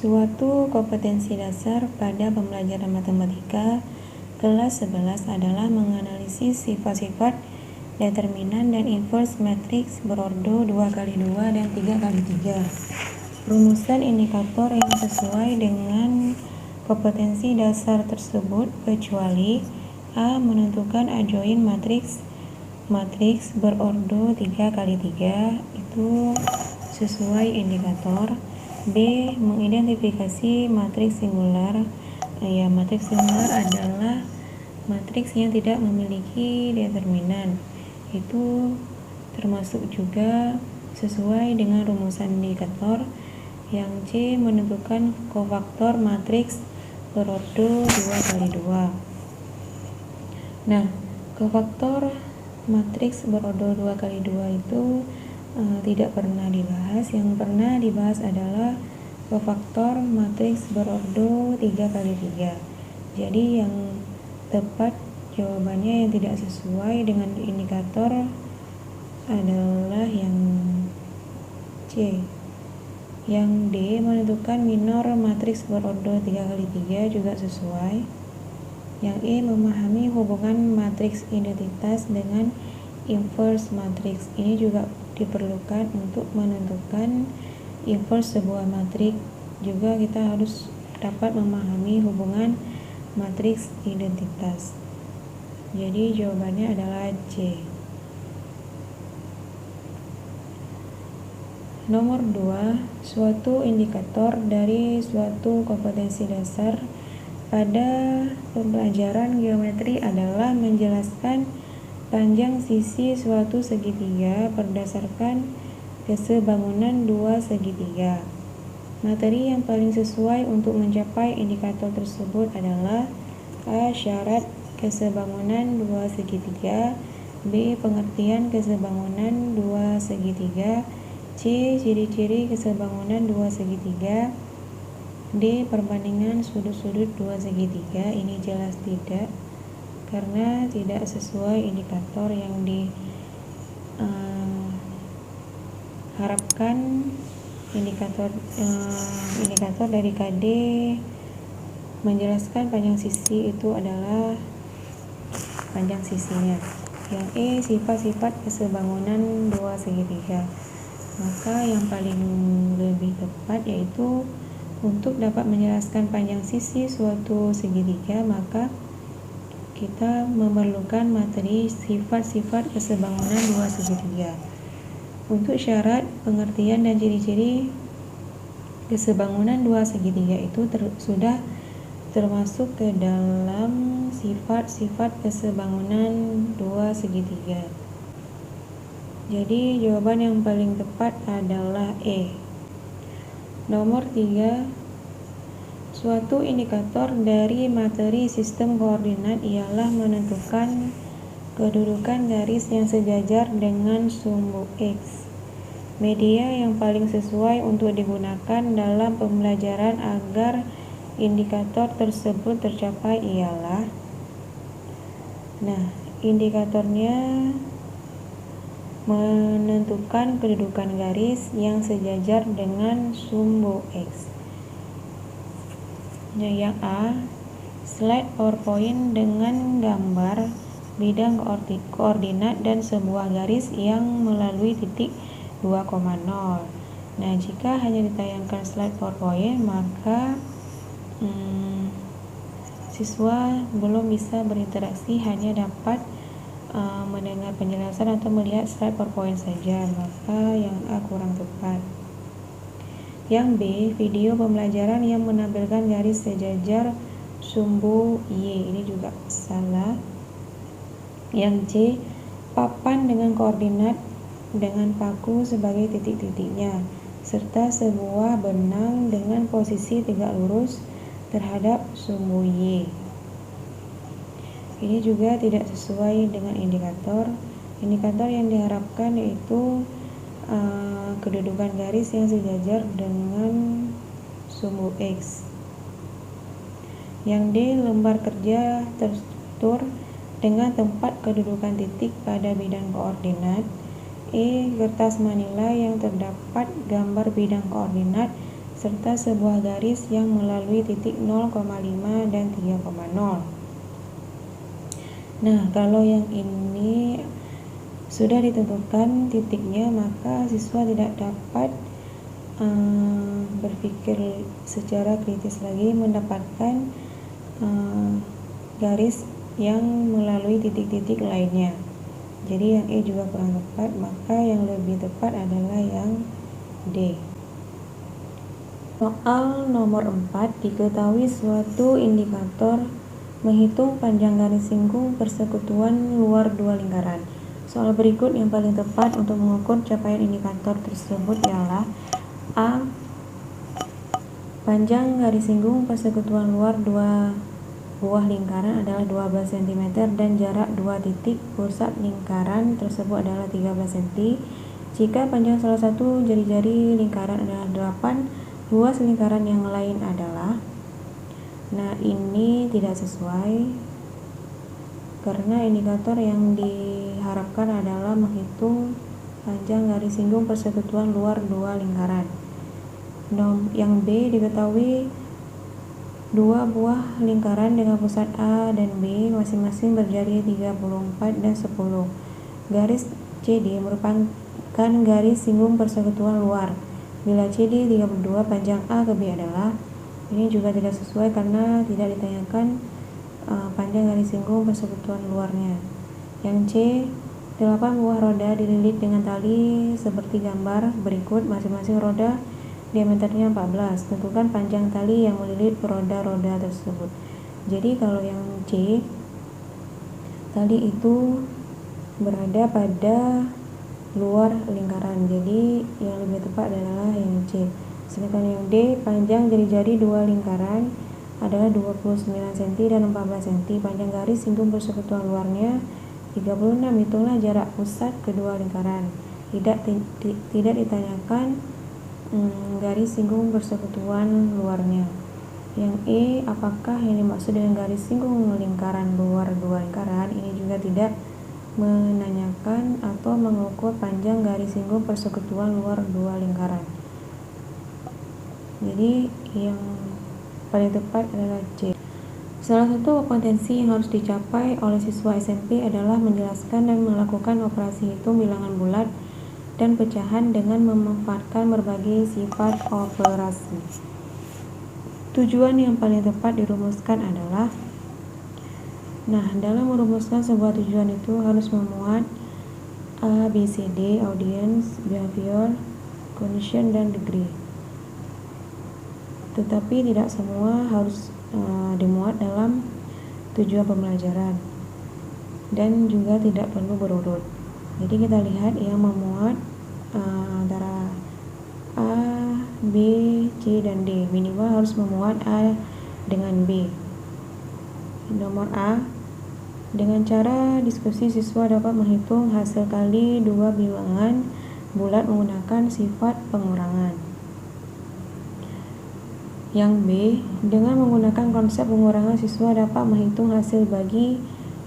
Suatu kompetensi dasar pada pembelajaran matematika kelas 11 adalah menganalisis sifat-sifat determinan dan inverse matriks berordo 2x2 dan 3x3. Rumusan indikator yang sesuai dengan kompetensi dasar tersebut kecuali A. Menentukan adjoint matriks berordo 3x3 itu sesuai indikator. B. Mengidentifikasi matriks singular. Matriks singular adalah matriks yang tidak memiliki determinan. Itu termasuk juga sesuai dengan rumusan indikator. Yang C. Menentukan kofaktor matriks berordo 2x2. Nah, kofaktor matriks berordo 2x2 itu tidak pernah dibahas. Yang pernah dibahas adalah kofaktor matriks berordo 3x3. Jadi yang tepat jawabannya yang tidak sesuai dengan indikator adalah yang C. Yang D. Menentukan minor matriks berordo 3x3 juga sesuai. Yang E. Memahami hubungan matriks identitas dengan inverse matriks. Ini juga diperlukan untuk menentukan inverse sebuah matriks. Juga kita harus dapat memahami hubungan matriks identitas. Jadi jawabannya adalah C. Nomor 2, suatu indikator dari suatu kompetensi dasar pada pembelajaran geometri adalah menjelaskan panjang sisi suatu segitiga berdasarkan kesebangunan dua segitiga. Materi yang paling sesuai untuk mencapai indikator tersebut adalah A. Syarat kesebangunan dua segitiga. B. Pengertian kesebangunan dua segitiga. C. Ciri-ciri kesebangunan dua segitiga. D. Perbandingan sudut-sudut dua segitiga. Ini jelas tidak, karena tidak sesuai indikator yang diharapkan. Indikator dari KD menjelaskan panjang sisi itu adalah panjang sisinya. Yang E. Sifat-sifat kesebangunan dua segitiga. Maka yang paling lebih tepat yaitu untuk dapat menjelaskan panjang sisi suatu segitiga, maka kita memerlukan materi sifat-sifat kesebangunan dua segitiga. Untuk syarat, pengertian, dan ciri-ciri kesebangunan dua segitiga itu sudah termasuk ke dalam sifat-sifat kesebangunan dua segitiga. Jadi jawaban yang paling tepat adalah E. Nomor 3, suatu indikator dari materi sistem koordinat ialah menentukan kedudukan garis yang sejajar dengan sumbu X. Media yang paling sesuai untuk digunakan dalam pembelajaran agar indikator tersebut tercapai ialah, indikatornya menentukan kedudukan garis yang sejajar dengan sumbu X. Yang A, slide PowerPoint dengan gambar bidang koordinat dan sebuah garis yang melalui titik 2,0. Jika hanya ditayangkan slide PowerPoint, maka siswa belum bisa berinteraksi, hanya dapat mendengar penjelasan atau melihat slide PowerPoint saja, maka yang A kurang tepat. Yang B, video pembelajaran yang menampilkan garis sejajar sumbu Y. Ini juga salah. Yang C, papan dengan koordinat dengan paku sebagai titik-titiknya, serta sebuah benang dengan posisi tegak lurus terhadap sumbu Y. Ini juga tidak sesuai dengan indikator. Indikator yang diharapkan yaitu kedudukan garis yang sejajar dengan sumbu X. Yang D, lembar kerja terstruktur dengan tempat kedudukan titik pada bidang koordinat. E, kertas manila yang terdapat gambar bidang koordinat serta sebuah garis yang melalui titik 0,5 dan 3,0. Nah, kalau yang ini sudah ditentukan titiknya, maka siswa tidak dapat berpikir secara kritis lagi mendapatkan garis yang melalui titik-titik lainnya. Jadi yang E juga kurang tepat, maka yang lebih tepat adalah yang D. Soal nomor 4, diketahui suatu indikator menghitung panjang garis singgung persekutuan luar dua lingkaran. Soal berikut yang paling tepat untuk mengukur capaian indikator tersebut ialah A. Panjang garis singgung persekutuan luar dua buah lingkaran adalah 12 cm dan jarak dua titik pusat lingkaran tersebut adalah 13 cm. Jika panjang salah satu jari-jari lingkaran adalah 8, luas lingkaran yang lain adalah. Nah, ini tidak sesuai karena indikator yang diharapkan adalah menghitung panjang garis singgung persekutuan luar dua lingkaran. Yang B, diketahui dua buah lingkaran dengan pusat A dan B masing-masing berjari 34 dan 10. Garis CD merupakan garis singgung persekutuan luar. Bila CD 32, panjang A ke B adalah. Ini juga tidak sesuai karena tidak ditanyakan panjang garis singgung persekutuan luarnya. Yang C, 8 buah roda dililit dengan tali seperti gambar berikut, masing-masing roda diameternya 14. Tentukan panjang tali yang melilit roda-roda tersebut. Jadi kalau yang C, tali itu berada pada luar lingkaran. Jadi yang lebih tepat adalah yang C. Sedangkan yang D, panjang jari-jari dua lingkaran adalah 29 cm dan 14 cm. Panjang garis singgung persekutuan luarnya 36. Hitunglah jarak pusat kedua lingkaran. Tidak ditanyakan garis singgung persekutuan luarnya. Yang E, apakah yang dimaksud dengan garis singgung lingkaran luar dua lingkaran? Ini juga tidak menanyakan atau mengukur panjang garis singgung persekutuan luar dua lingkaran. Jadi yang paling tepat adalah C. Salah satu kompetensi yang harus dicapai oleh siswa SMP adalah menjelaskan dan melakukan operasi hitung bilangan bulat dan pecahan dengan memanfaatkan berbagai sifat operasi. Tujuan yang paling tepat dirumuskan adalah, dalam merumuskan sebuah tujuan itu harus memuat A, B, C, D, audience, behavior, condition, dan degree. Tetapi tidak semua harus dimuat dalam tujuan pembelajaran dan juga tidak perlu berurut. Jadi kita lihat yang memuat antara A, B, C, dan D. Minimal harus memuat A dengan B. Nomor A, dengan cara diskusi siswa dapat menghitung hasil kali dua bilangan bulat menggunakan sifat pengurangan. Yang B, dengan menggunakan konsep pengurangan siswa dapat menghitung hasil bagi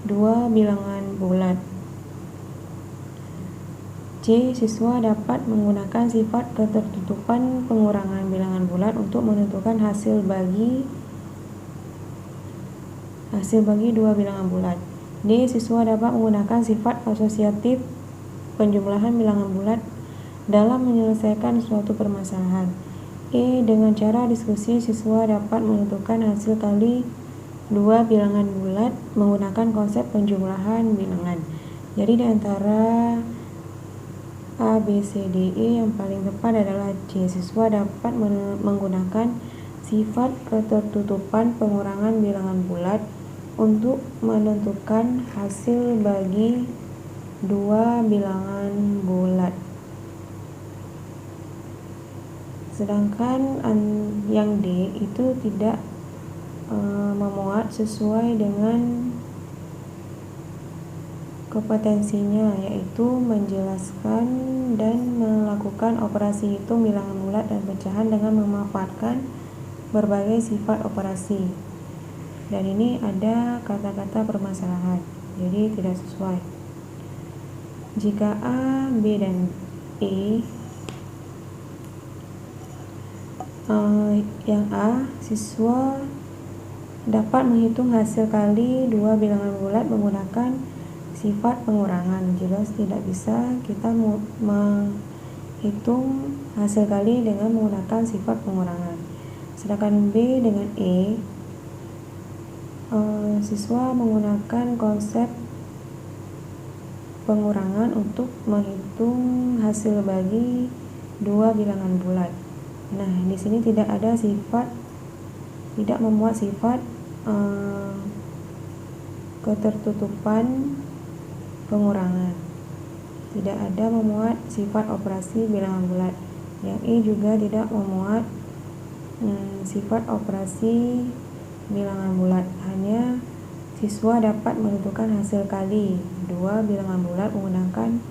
dua bilangan bulat. C, siswa dapat menggunakan sifat ketertutupan pengurangan bilangan bulat untuk menentukan hasil bagi dua bilangan bulat. D, siswa dapat menggunakan sifat asosiatif penjumlahan bilangan bulat dalam menyelesaikan suatu permasalahan. E, dengan cara diskusi siswa dapat menentukan hasil kali dua bilangan bulat menggunakan konsep penjumlahan bilangan. Jadi di antara A, B, C, D, E yang paling tepat adalah C. Siswa dapat menggunakan sifat ketertutupan pengurangan bilangan bulat untuk menentukan hasil bagi dua bilangan bulat. Sedangkan yang D itu tidak memuat sesuai dengan kompetensinya, yaitu menjelaskan dan melakukan operasi hitung bilangan bulat dan pecahan dengan memanfaatkan berbagai sifat operasi. Dan ini ada kata-kata permasalahan, jadi tidak sesuai. Jika A, B, dan E Yang A, siswa dapat menghitung hasil kali dua bilangan bulat menggunakan sifat pengurangan. Jelas tidak bisa kita menghitung hasil kali dengan menggunakan sifat pengurangan. Sedangkan B dengan E, siswa menggunakan konsep pengurangan untuk menghitung hasil bagi dua bilangan bulat. Nah, di sini tidak memuat sifat ketertutupan pengurangan. Tidak ada memuat sifat operasi bilangan bulat. Yang E juga tidak memuat sifat operasi bilangan bulat. Hanya siswa dapat menentukan hasil kali dua bilangan bulat menggunakan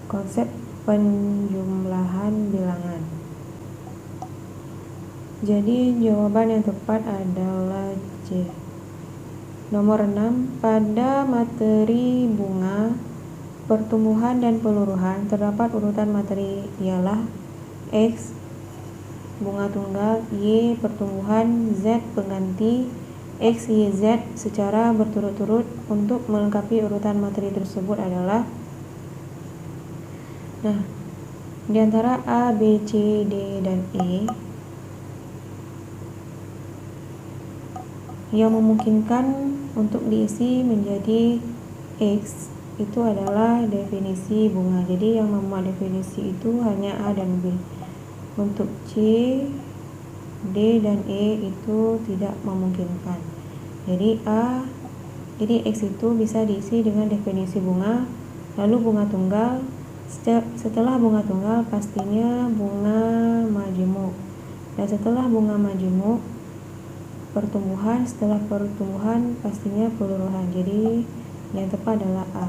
konsep penjumlahan bilangan. Jadi jawaban yang tepat adalah C. Nomor 6, pada materi bunga, pertumbuhan dan peluruhan terdapat urutan materi ialah X bunga tunggal, Y pertumbuhan, Z pengganti, X, Y, Z secara berturut-turut. Untuk melengkapi urutan materi tersebut adalah, nah, di antara A, B, C, D, dan E yang memungkinkan untuk diisi menjadi X itu adalah definisi bunga. Jadi yang memuat definisi itu hanya A dan B. Untuk C, D, dan E itu tidak memungkinkan. Jadi X itu bisa diisi dengan definisi bunga, lalu bunga tunggal. Setelah bunga tunggal pastinya bunga majemuk, dan setelah bunga majemuk pertumbuhan, setelah pertumbuhan pastinya peluruhan. Jadi yang tepat adalah A.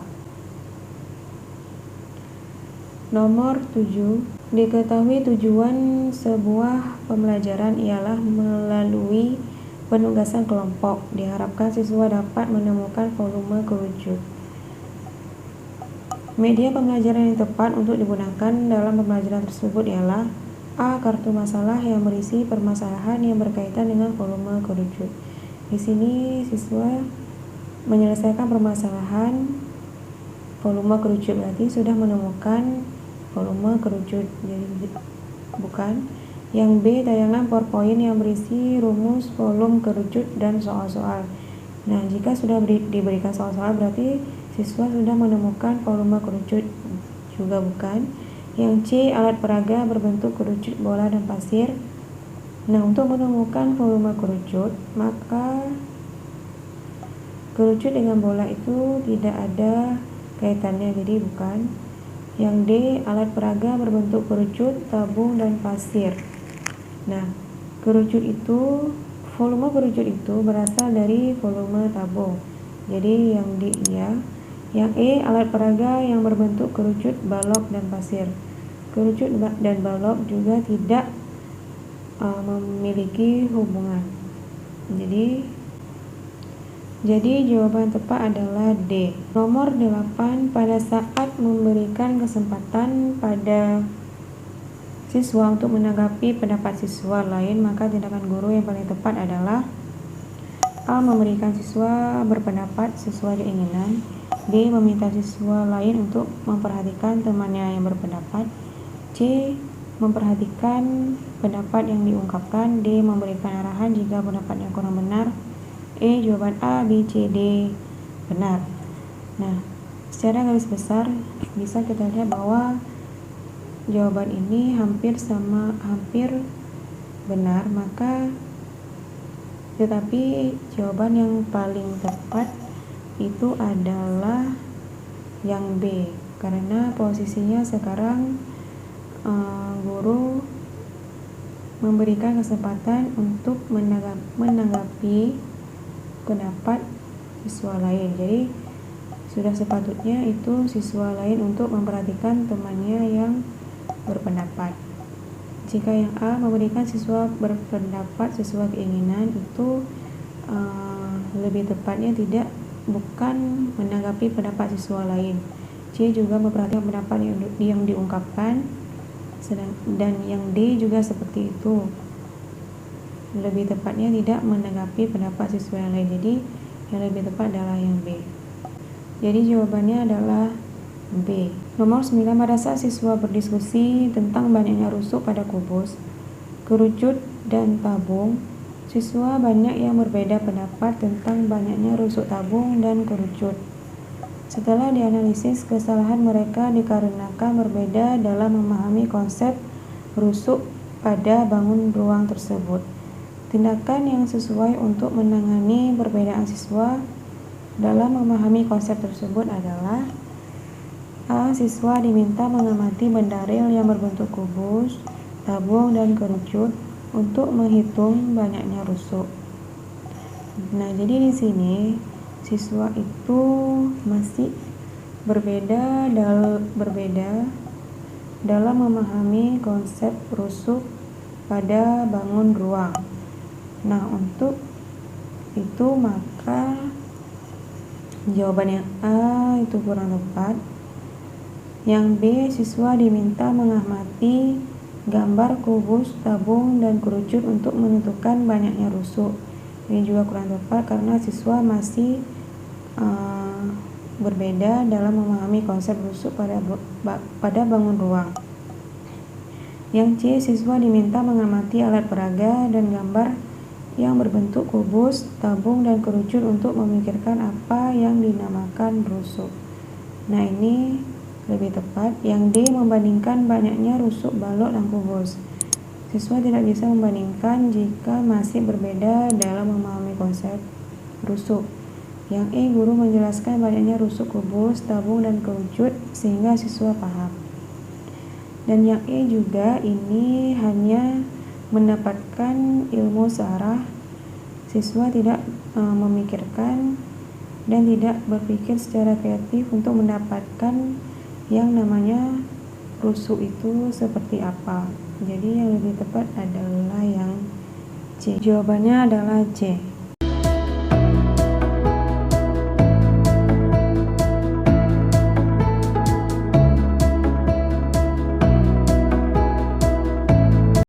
Nomor 7, diketahui tujuan sebuah pembelajaran ialah melalui penugasan kelompok. Diharapkan siswa dapat menemukan volume kerucut. Media pembelajaran yang tepat untuk digunakan dalam pembelajaran tersebut ialah A. Kartu masalah yang berisi permasalahan yang berkaitan dengan volume kerucut. Di sini siswa menyelesaikan permasalahan volume kerucut, berarti sudah menemukan volume kerucut. Jadi bukan. Yang B, tayangan PowerPoint yang berisi rumus volume kerucut dan soal-soal. Nah, jika sudah diberikan soal-soal berarti siswa sudah menemukan volume kerucut, juga bukan. Yang C, alat peraga berbentuk kerucut bola dan pasir. Nah, untuk menemukan volume kerucut, maka kerucut dengan bola itu tidak ada kaitannya, jadi bukan. Yang D, alat peraga berbentuk kerucut, tabung, dan pasir. Nah, volume kerucut itu berasal dari volume tabung. Jadi yang D iya. Yang E, alat peraga yang berbentuk kerucut, balok, dan pasir. Kerucut dan balok juga tidak memiliki hubungan. Jadi jawaban tepat adalah D. Nomor 8, pada saat memberikan kesempatan pada siswa untuk menanggapi pendapat siswa lain, maka tindakan guru yang paling tepat adalah A. Memberikan siswa berpendapat sesuai keinginan. B. Meminta siswa lain untuk memperhatikan temannya yang berpendapat. C. Memperhatikan pendapat yang diungkapkan. D. Memberikan arahan jika pendapatnya kurang benar. E. Jawaban A, B, C, D benar. Nah, secara garis besar bisa kita lihat bahwa jawaban ini hampir benar, tetapi jawaban yang paling tepat itu adalah yang B, karena posisinya sekarang guru memberikan kesempatan untuk menanggapi pendapat siswa lain. Jadi sudah sepatutnya itu siswa lain untuk memperhatikan temannya yang berpendapat. Jika yang A, memberikan siswa berpendapat sesuai keinginan, itu lebih tepatnya bukan menanggapi pendapat siswa lain. C juga memperhatikan pendapat yang diungkapkan, dan yang D juga seperti itu. lebih tepatnya tidak menanggapi pendapat siswa yang lain. Jadi yang lebih tepat adalah yang B. Jadi jawabannya adalah B. Nomor 9, pada saat siswa berdiskusi tentang banyaknya rusuk pada kubus, kerucut, dan tabung, siswa banyak yang berbeda pendapat tentang banyaknya rusuk tabung dan kerucut. Setelah dianalisis, kesalahan mereka dikarenakan berbeda dalam memahami konsep rusuk pada bangun ruang tersebut. Tindakan yang sesuai untuk menangani perbedaan siswa dalam memahami konsep tersebut adalah: A. Siswa diminta mengamati benda real yang berbentuk kubus, tabung, dan kerucut untuk menghitung banyaknya rusuk. Nah, jadi di sini siswa itu masih berbeda dalam memahami konsep rusuk pada bangun ruang. Nah, untuk itu maka jawaban yang A itu kurang tepat. Yang B, siswa diminta mengamati gambar kubus, tabung, dan kerucut untuk menentukan banyaknya rusuk. Ini juga kurang tepat karena siswa masih berbeda dalam memahami konsep rusuk pada bangun ruang. Yang C, siswa diminta mengamati alat peraga dan gambar yang berbentuk kubus, tabung, dan kerucut untuk memikirkan apa yang dinamakan rusuk. Nah, ini lebih tepat. Yang D, membandingkan banyaknya rusuk balok dan kubus. Siswa tidak bisa membandingkan jika masih berbeda dalam memahami konsep rusuk. Yang E, guru menjelaskan banyaknya rusuk kubus, tabung, dan kerucut sehingga siswa paham. Dan yang E juga ini hanya mendapatkan ilmu searah. Siswa tidak memikirkan dan tidak berpikir secara kreatif untuk mendapatkan yang namanya rusuk itu seperti apa. Jadi yang lebih tepat adalah yang C. Jawabannya adalah C.